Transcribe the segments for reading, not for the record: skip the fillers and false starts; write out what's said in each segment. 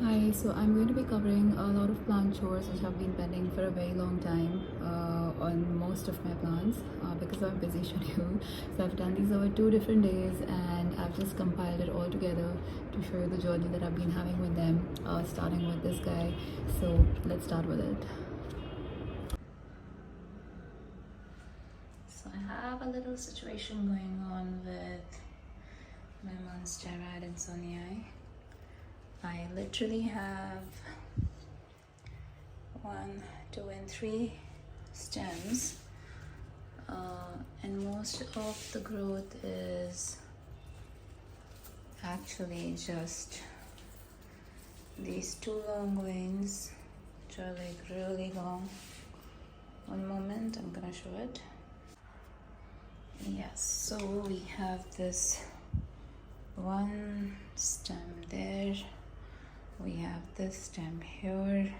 Hi, so I'm going to be covering a lot of plant chores which have been pending for a very long time on most of my plants because of a busy schedule. So I've done these over 2 different days and I've just compiled it all together to show you the journey that I've been having with them, starting with this guy. So let's start with it. So I have a little situation going on with my Monstera and Syngonium. I literally have 1, 2, and 3 stems, and most of the growth is actually just these 2 long veins, which are like really long. One moment, I'm gonna show it. Yes, so we have this one stem there, we have this stem here,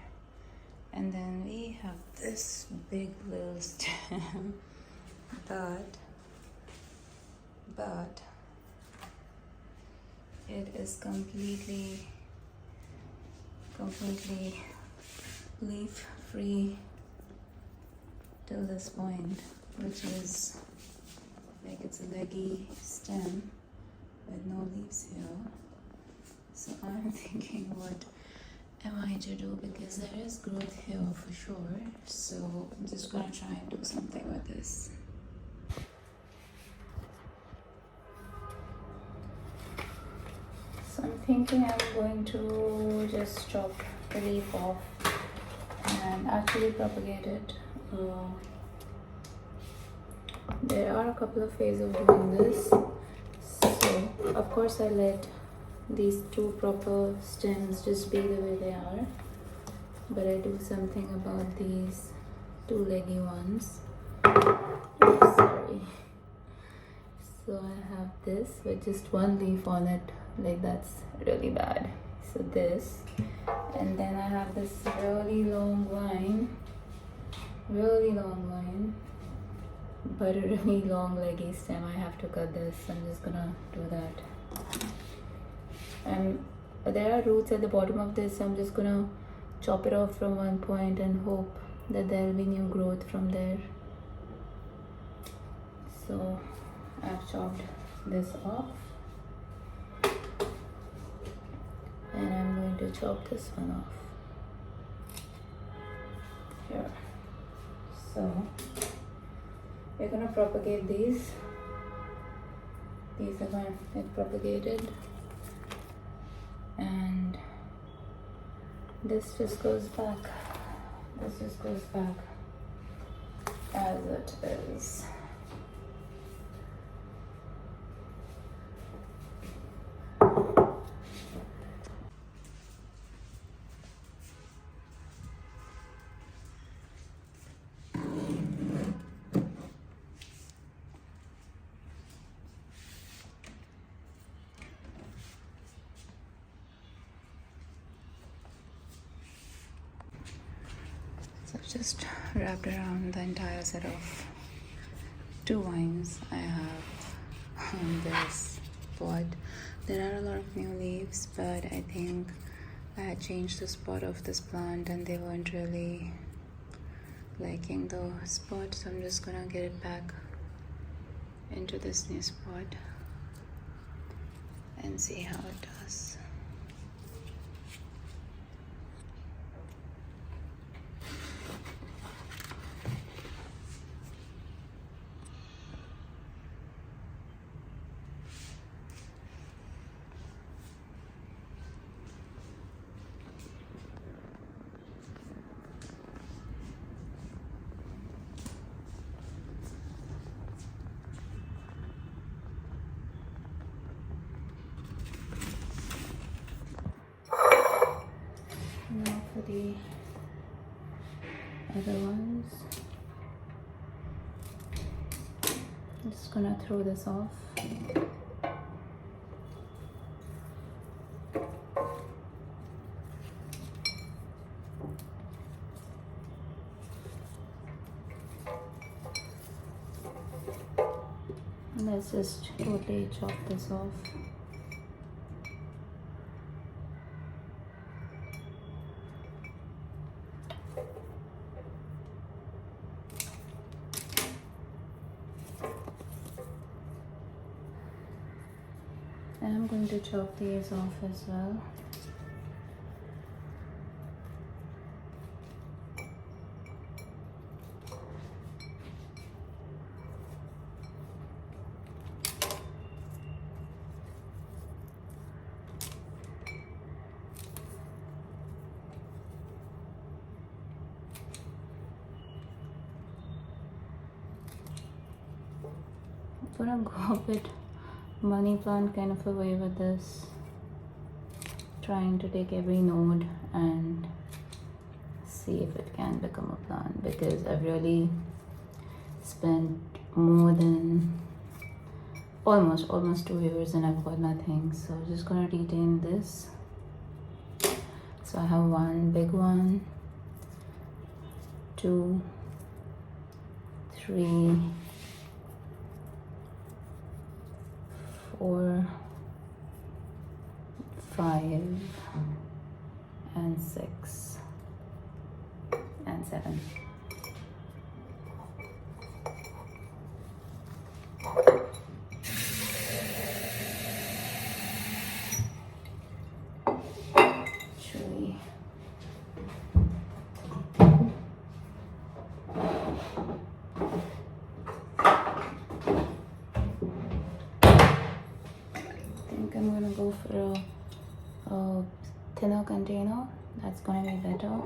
and then we have this big little stem but it is completely leaf free till this point, which is like it's a leggy stem with no leaves here. So I'm thinking, what am I to do, because there is growth here for sure. So I'm just gonna try and do something with this. So I'm thinking I'm going to just chop the leaf off and actually propagate it. There are a couple of ways of doing this. So of course I let these 2 proper stems just be the way they are, but I do something about these 2 leggy ones. Oops, sorry. So I have this with just 1 leaf on it, like that's really bad. So this, and then I have this really long vine, but a really long leggy stem. I have to cut this. I'm just gonna do that. And there are roots at the bottom of this, so I'm just gonna chop it off from one point and hope that there will be new growth from there. So I've chopped this off and I'm going to chop this one off here. So we're gonna propagate these. These are going to get propagated, and this just goes back. This just goes back as it is. So I've just wrapped around the entire set of 2 vines I have on this pot. There are a lot of new leaves, but I think I had changed the spot of this plant and they weren't really liking the spot, so I'm just gonna get it back into this new spot and see how it does. Now for the other ones, I'm just gonna throw this off. Let's just totally chop this off. to chop these off as well. I'm gonna go a bit money plant kind of a way with this, trying to take every node and see if it can become a plant, because I've really spent more than almost 2 years and I've got nothing. So I'm just gonna retain this. So I have one big one, 2, 3, 4, 5, and 6, and 7. Actually, I'm gonna go for a thinner container. That's gonna be better.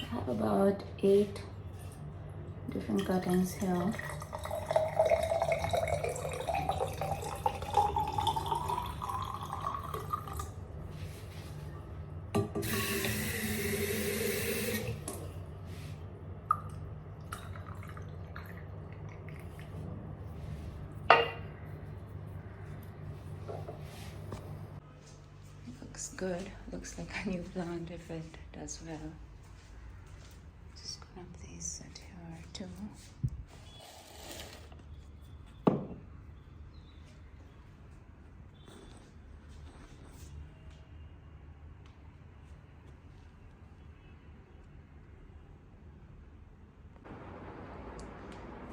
I have about 8 different cuttings here. Looks good. Looks like a new plant if it does well. Just gonna place it here too.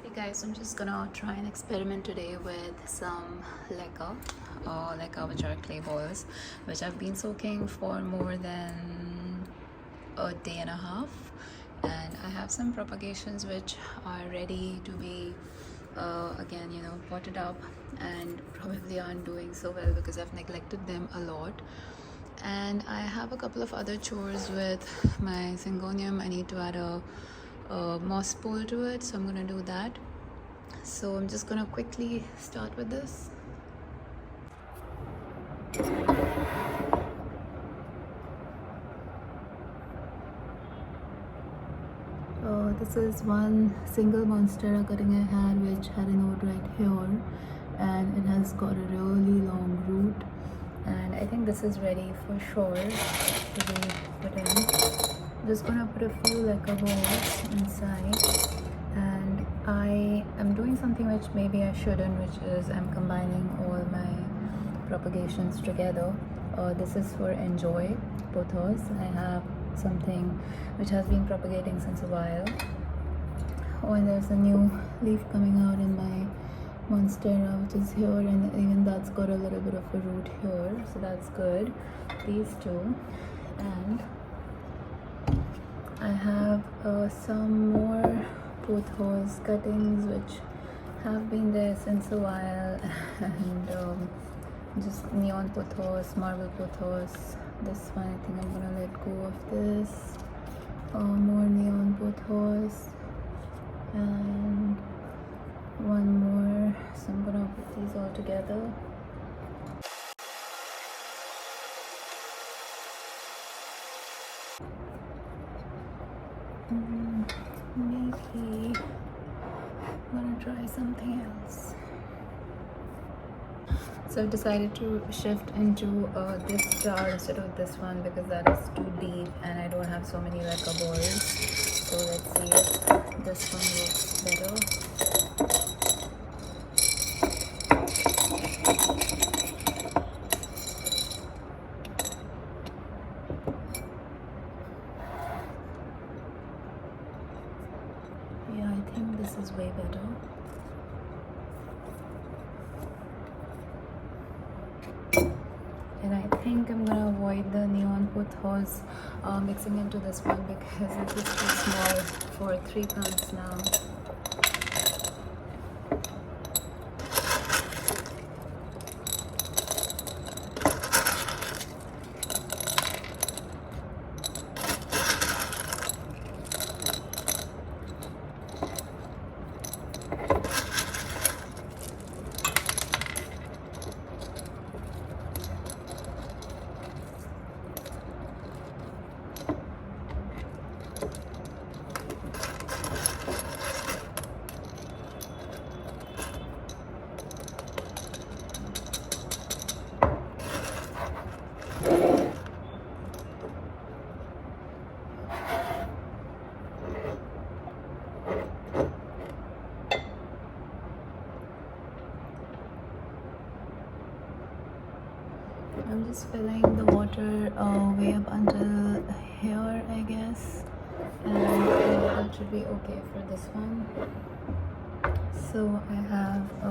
Hey guys, I'm just gonna try an experiment today with some Leca, which are clay balls, which I've been soaking for more than a day and a half, and I have some propagations which are ready to be again, potted up, and probably aren't doing so well because I've neglected them a lot. And I have a couple of other chores with my Syngonium. I need to add a moss pole to it, so I'm gonna do that. So I'm just gonna quickly start with this. This is one single Monstera cutting I had, which had a node right here, and it has got a really long root, and I think this is ready for chores to be put in. I'm just gonna put a few Leca balls inside, and I am doing something which maybe I shouldn't, which is I'm combining all my propagations together. This is for enjoy pothos. I have something which has been propagating since a while. Oh, and there's a new leaf coming out in my Monstera, which is here, and even that's got a little bit of a root here, so that's good. These two, and I have some more pothos cuttings which have been there since a while, and just neon pothos, marble pothos. This one, I think I'm gonna let go of this. More neon pothos, and one more, so I'm gonna put these all together. Maybe I'm gonna try something else. So I've decided to shift into this jar instead of this one because that is too deep and I don't have so many Leca balls. So let's see if this one works better. Yeah, I think this is way better. And I think I'm gonna avoid the neon pothos mixing into this one because it is too small for 3 plants now. I'm just filling the water way up until here, I guess, and that should be okay for this one. So I have a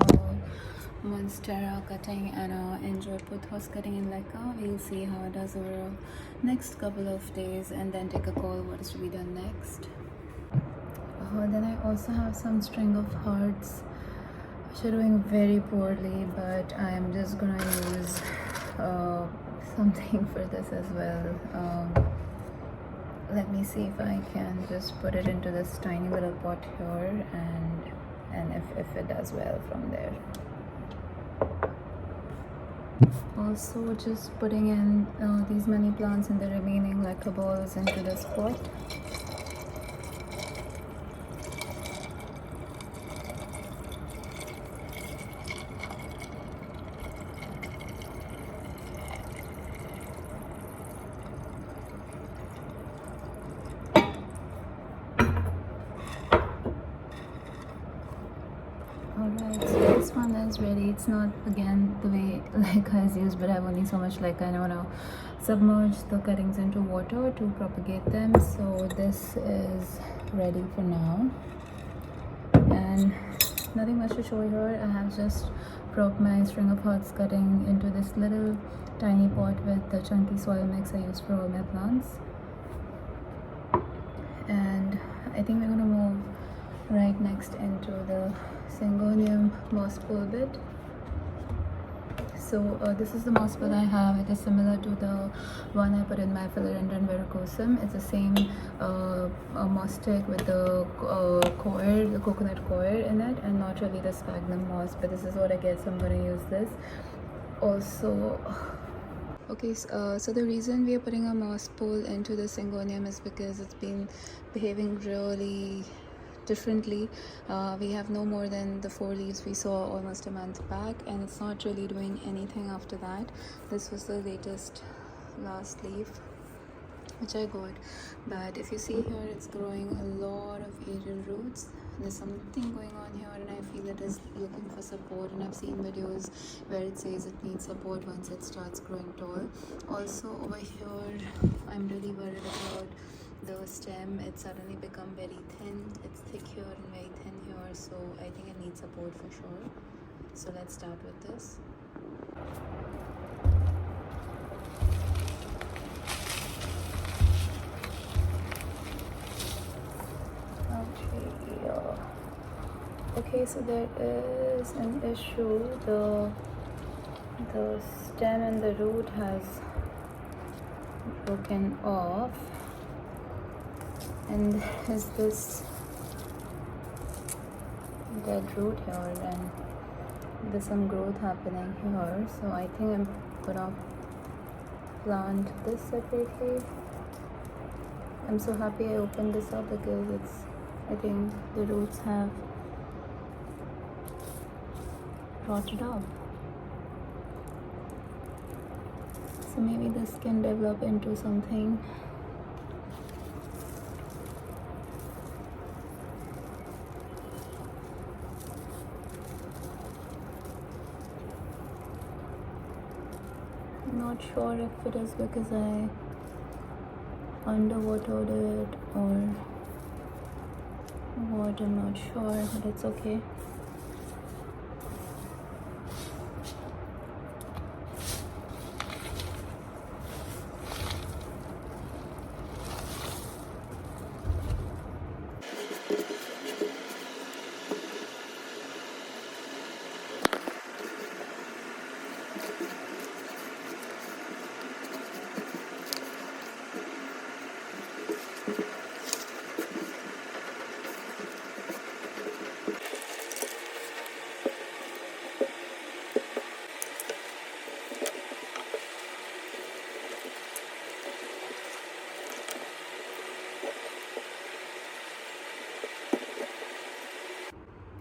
Monstera cutting and a Enjoy Pothos cutting in Leca. We'll see how it does over next couple of days and then take a call what is to be done next. Then I also have some string of hearts which are doing very poorly, but I'm just gonna use something for this as well. Let me see if I can just put it into this tiny little pot here and if it does well from there. Also just putting in these many plants and the remaining Leca balls into this pot. Alright, so this one is ready. It's not again the way Leca is used, but I have only so much Leca and I want to submerge the cuttings into water to propagate them. So this is ready for now. And nothing much to show here. I have just propped my string of hearts cutting into this little tiny pot with the chunky soil mix I use for all my plants. And I think we're going to move right next into the Syngonium moss pool bit. So this is the moss pool I have. It is similar to the one I put in my philodendron verrucosum. It's the same moss stick with the core, the coconut core in it, and not really the sphagnum moss, but this is what I get, so I'm going to use this. Also, okay, so the reason we are putting a moss pool into the Syngonium is because it's been behaving really differently. We have no more than the 4 leaves we saw almost a month back, and it's not really doing anything after that. This was the last leaf which I got, but if you see here, it's growing a lot of aerial roots. There's something going on here and I feel it is looking for support, and I've seen videos where it says it needs support once it starts growing tall. Also over here, I'm really worried about the stem. It's suddenly become very thin. It's thick here and very thin here, so I think it needs support for sure. So let's start with this. Okay, so there is an issue. The stem and the root has broken off, and there's this dead root here, and there's some growth happening here, so I think I'm gonna plant this separately. I'm so happy I opened this up because I think the roots have rotted up. So maybe this can develop into something. Not sure if it is because I underwatered it or what, I'm not sure, but it's okay.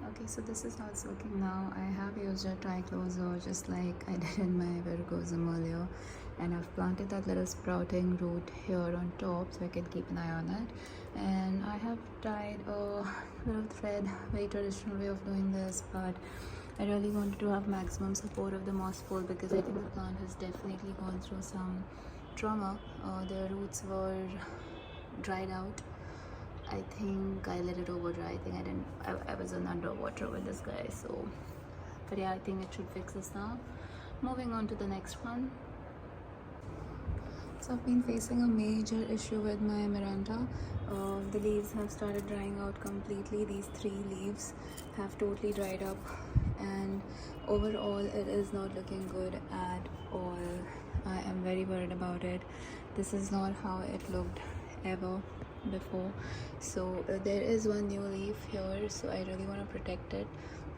Okay, so this is how it's looking now. I have used a tricloser just like I did in my vergosum earlier, and I've planted that little sprouting root here on top so I can keep an eye on it. And I have tied a little thread, very traditional way of doing this, but I really wanted to have maximum support of the moss pole because I think the plant has definitely gone through some trauma. The roots were dried out. I think I let it over dry. I think I was underwater with this guy, so but yeah, I think it should fix this now. Moving on to the next one. So I've been facing a major issue with my Maranta. The leaves have started drying out completely. These 3 leaves have totally dried up, and overall it is not looking good at all. I am very worried about it. This is not how it looked ever before. So there is one new leaf here, so I really want to protect it.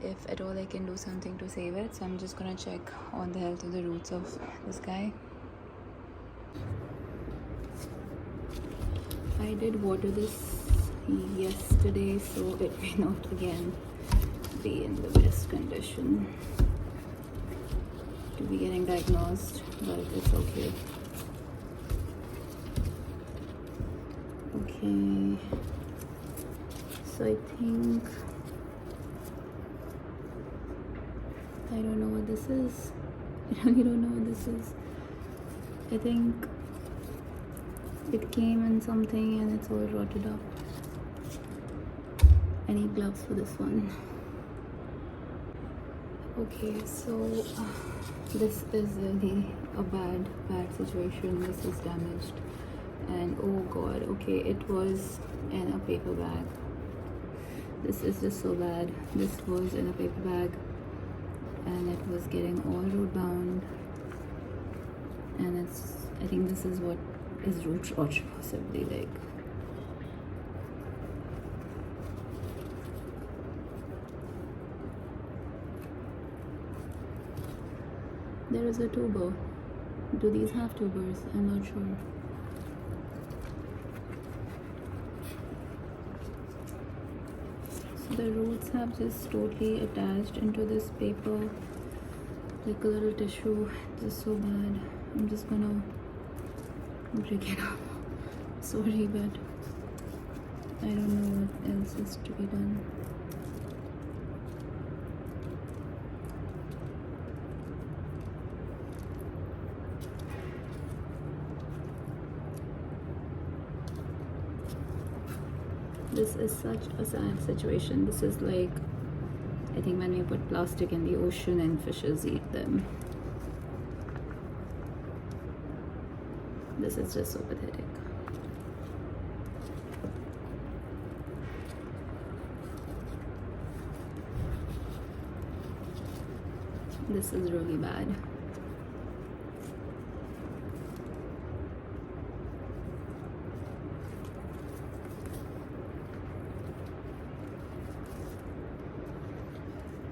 If at all I can do something to save it, so I'm just gonna check on the health of the roots of this guy. I did water this yesterday, so it may not again be in the best condition to be getting diagnosed, but it's okay. Okay, so I think I don't know what this is. I really don't know what this is. I think it came in something and it's all rotted up. I need gloves for this one. Okay, so this is really a bad situation. This is damaged, and oh god, okay, it was in a paper bag. This is just so bad. This was in a paper bag and it was getting all root bound, and I think this is what is root rot possibly like. There is a tuber. Do these have tubers? I'm not sure. So the roots have just totally attached into this paper like a little tissue. Just so bad. I'm just gonna break it up. Sorry, but I don't know what else is to be done. This is such a sad situation. This is like, I think when we put plastic in the ocean and fishes eat them. This is just so pathetic. This is really bad.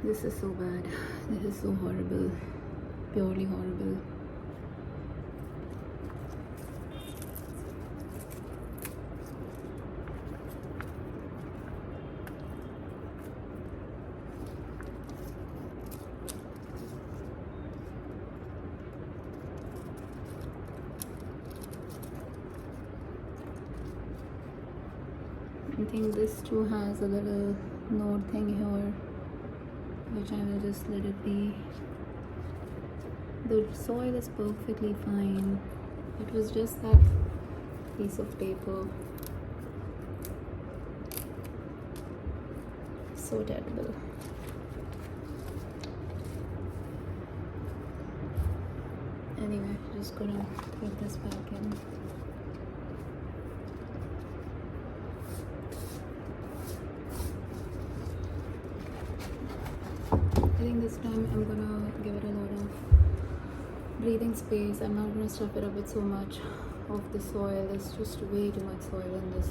This is so bad. This is so horrible. Purely horrible. I think this too has a little node thing here, which I will just let it be. The soil is perfectly fine. It was just that piece of paper. So terrible. Anyway, just gonna put this back in. I think this time I'm gonna give it a lot of breathing space. I'm not gonna stuff it up with so much of the soil. There's just way too much soil in this.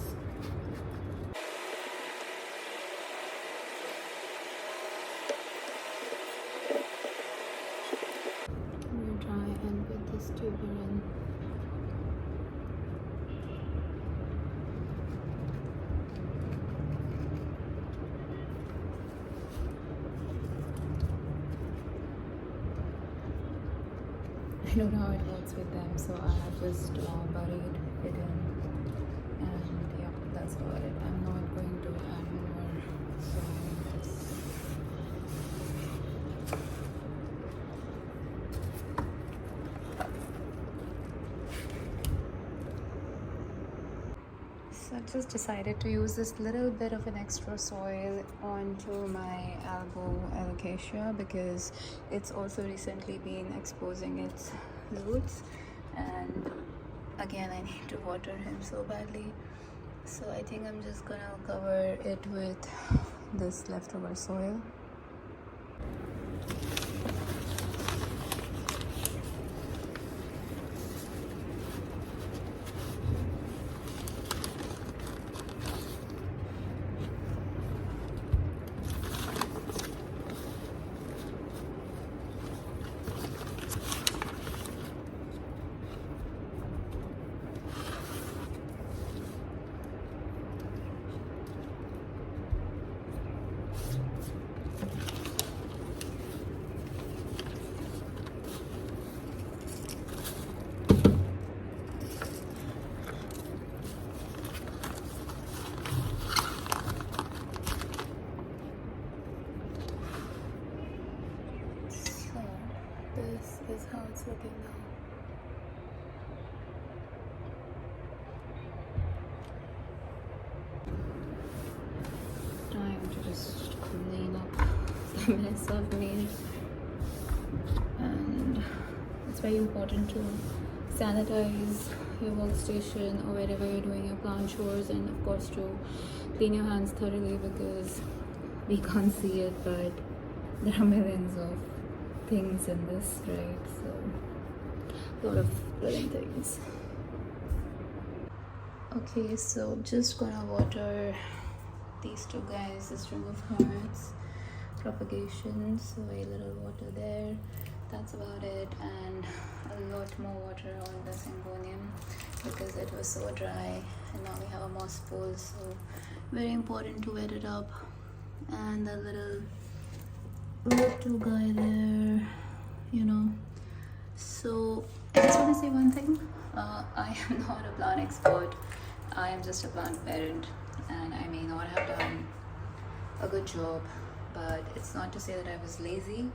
I'm gonna try and put this tuber in. I don't know how it works with them, so I have just buried it in, and yeah, that's about it. I'm not going to add more soil. So I just decided to use this little bit of an extra soil onto my elbow alocasia because it's also recently been exposing its roots, and again I need to water him so badly. So I think I'm just gonna cover it with this leftover soil. This is how it's looking now. Time to just clean up the mess I've made. And it's very important to sanitize your workstation or wherever you're doing your plant chores, and of course to clean your hands thoroughly because we can't see it, but there are millions of things in this, right? So a lot of living things. Okay, so just gonna water these two guys, the string of hearts, propagations, so a little water there, that's about it, and a lot more water on the Syngonium because it was so dry, and now we have a moss pool, so very important to wet it up. And the little guy there, you know. So I just want to say one thing. I am not a plant expert. I am just a plant parent, and I may not have done a good job, but it's not to say that I was lazy.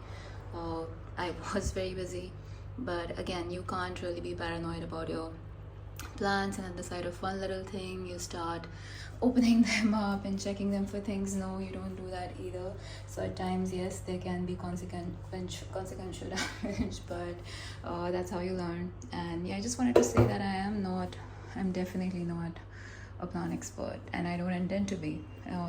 I was very busy, but again, you can't really be paranoid about your plants, and at the sight of one little thing you start opening them up and checking them for things. No, you don't do that either. So at times, yes, there can be consequential damage, but that's how you learn. And yeah, I just wanted to say that I'm definitely not a plant expert, and I don't intend to be.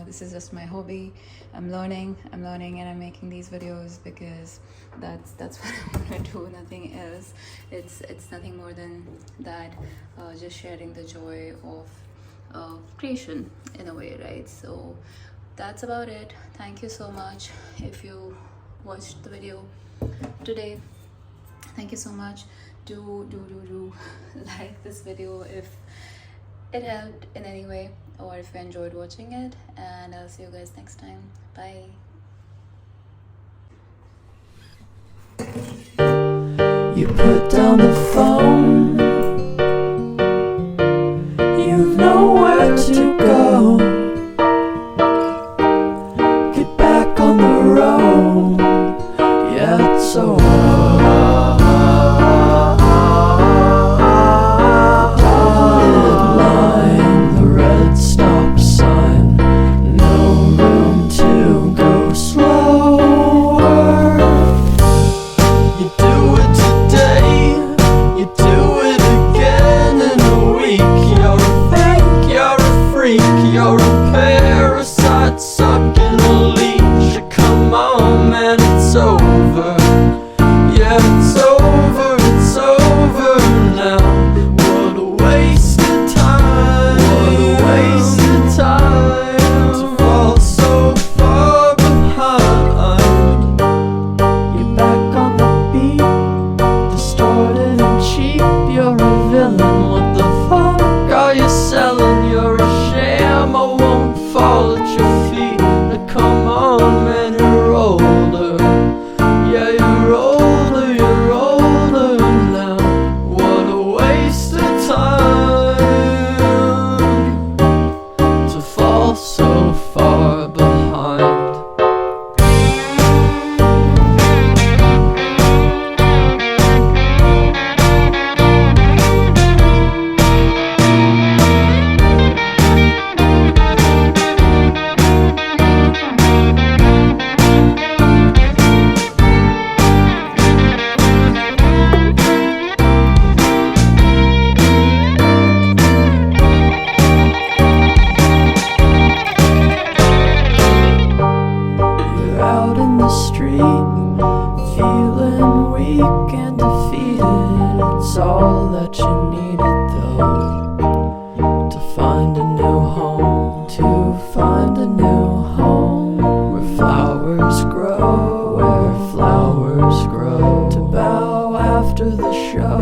This is just my hobby. I'm learning, and I'm making these videos because that's what I want to do, nothing else. It's nothing more than that, just sharing the joy of creation in a way, right? So that's about it. Thank you so much if you watched the video today. Thank you so much. Do like this video if it helped in any way, or if you enjoyed watching it, and I'll see you guys next time. Bye. You put down the phone, you've nowhere to go. Get back on the road, yeah, it's over. Dotted line, the red stop sign, no room to go slower. You do it today, you do it again in a week. You're a fake, you're a freak, you're a parasite sucking a leech. Come on, man, it's over. Yeah, it's over now. What a waste of time. What a waste of time to fall so far behind. You're back on the beat, distorted and cheap. You're a villain. What the fuck are you selling? You're a sham. I won't fall at your feet. Now come on, man, you're older. Yeah, you're older now. What a waste of time to fall so far behind. You're out in the street, feeling weak and defeated. It's all that you needed though, to find a new home, to find a new home. Where flowers grow, where flowers grow. To bow after the show,